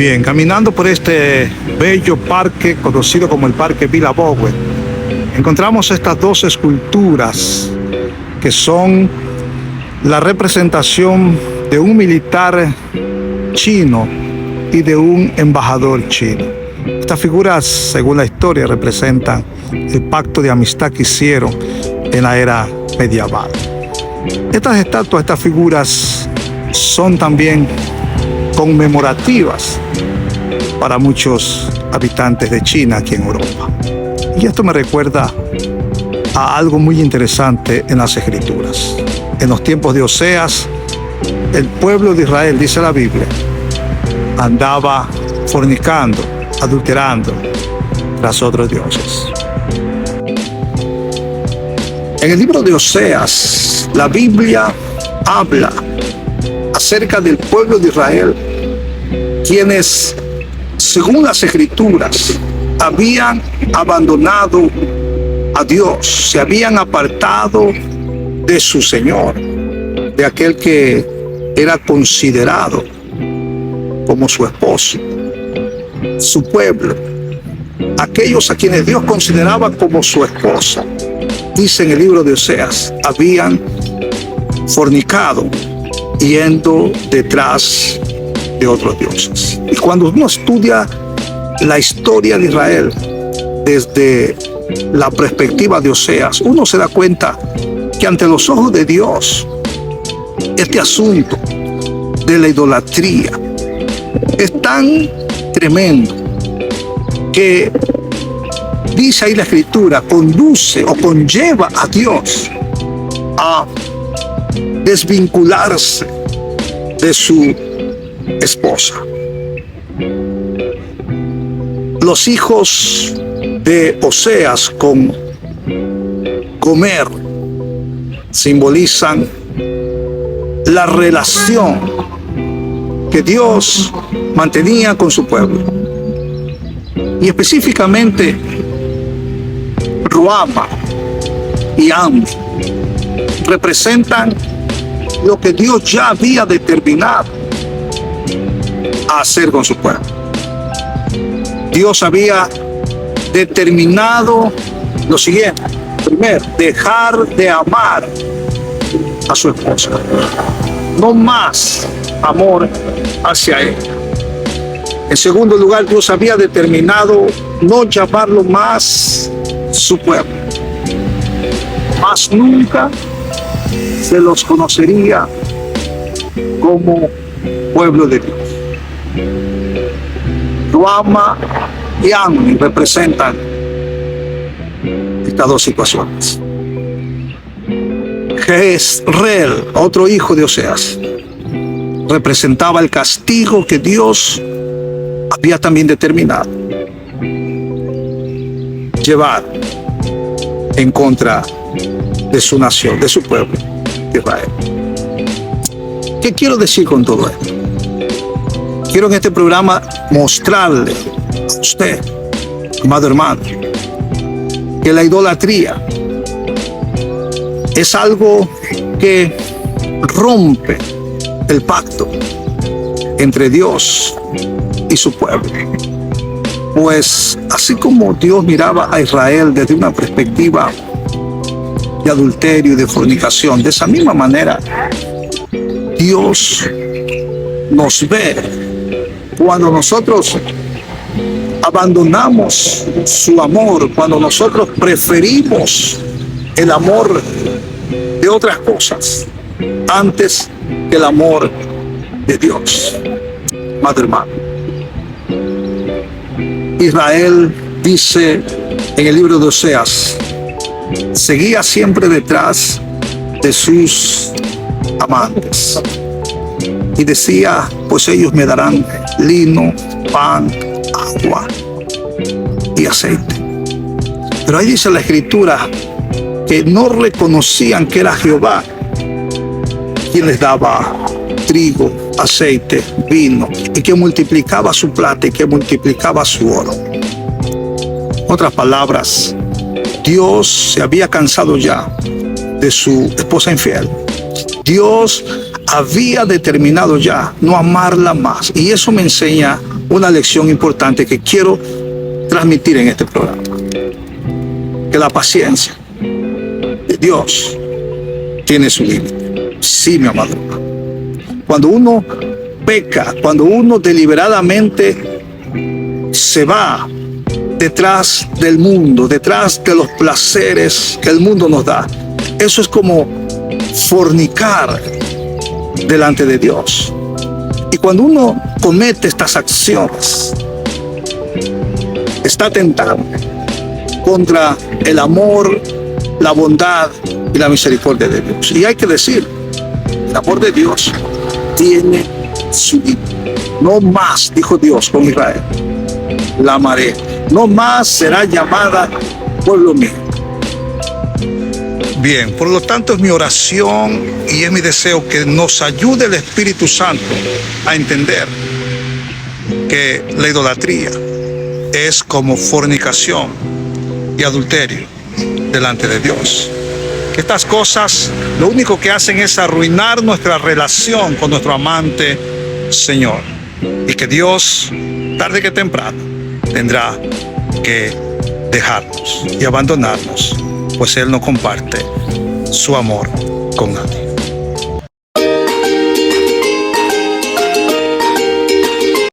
Bien, caminando por este bello parque conocido como el Parque Vila Bowe, encontramos estas dos esculturas que son la representación de un militar chino y de un embajador chino. Estas figuras, según la historia, representan el pacto de amistad que hicieron en la era medieval. Estas estatuas, estas figuras son también conmemorativas para muchos habitantes de China aquí en Europa. Y esto me recuerda a algo muy interesante en las Escrituras. En los tiempos de Oseas, el pueblo de Israel, dice la Biblia, andaba fornicando, adulterando tras otros dioses. En el libro de Oseas, la Biblia habla acerca del pueblo de Israel, quienes, según las Escrituras, habían abandonado a Dios, se habían apartado de su Señor, de aquel que era considerado como su esposo, su pueblo, aquellos a quienes Dios consideraba como su esposa. Dice en el libro de Oseas, habían fornicado yendo detrás de otros dioses. Y cuando uno estudia la historia de Israel desde la perspectiva de Oseas, uno se da cuenta que ante los ojos de Dios, este asunto de la idolatría es tan tremendo que, dice ahí la Escritura, conduce o conlleva a Dios a desvincularse de su esposa. Los hijos de Oseas con Gomer simbolizan la relación que Dios mantenía con su pueblo. Y específicamente Ruama y Am representan lo que Dios ya había determinado a hacer con su pueblo. Dios había determinado lo siguiente: primero, dejar de amar a su esposa, no más amor hacia ella. En segundo lugar, Dios había determinado no llamarlo más su pueblo, más nunca se los conocería como pueblo de Dios. Ruama y Ammi representan estas dos situaciones. Jezreel, otro hijo de Oseas, representaba el castigo que Dios había también determinado llevar en contra de su nación, de su pueblo, Israel. ¿Qué quiero decir con todo esto? Quiero en este programa mostrarle a usted, amado hermano, que la idolatría es algo que rompe el pacto entre Dios y su pueblo. Pues así como Dios miraba a Israel desde una perspectiva de adulterio y de fornicación, de esa misma manera Dios nos ve cuando nosotros abandonamos su amor, cuando nosotros preferimos el amor de otras cosas antes que el amor de Dios. Madre hermano, Israel, dice en el libro de Oseas, seguía siempre detrás de sus amantes y decía, pues ellos me darán lino, pan, agua y aceite. Pero ahí dice la Escritura que no reconocían que era Jehová quien les daba trigo, aceite, vino, y que multiplicaba su plata y que multiplicaba su oro. Otras palabras, Dios se había cansado ya de su esposa infiel. Dios había determinado ya no amarla más. Y eso me enseña una lección importante que quiero transmitir en este programa. Que la paciencia de Dios tiene su límite. Sí, mi amado. Cuando uno peca, cuando uno deliberadamente se va detrás del mundo, detrás de los placeres que el mundo nos da, eso es como fornicar delante de Dios. Y cuando uno comete estas acciones, está atentando contra el amor, la bondad y la misericordia de Dios. Y hay que decir, el amor de Dios tiene su límite. No más, dijo Dios con Israel, la amaré. No más será llamada pueblo mío. Bien, por lo tanto es mi oración y es mi deseo que nos ayude el Espíritu Santo a entender que la idolatría es como fornicación y adulterio delante de Dios. Que estas cosas lo único que hacen es arruinar nuestra relación con nuestro amante Señor. Y que Dios, tarde que temprano, tendrá que dejarnos y abandonarnos, pues Él no comparte su amor con nadie.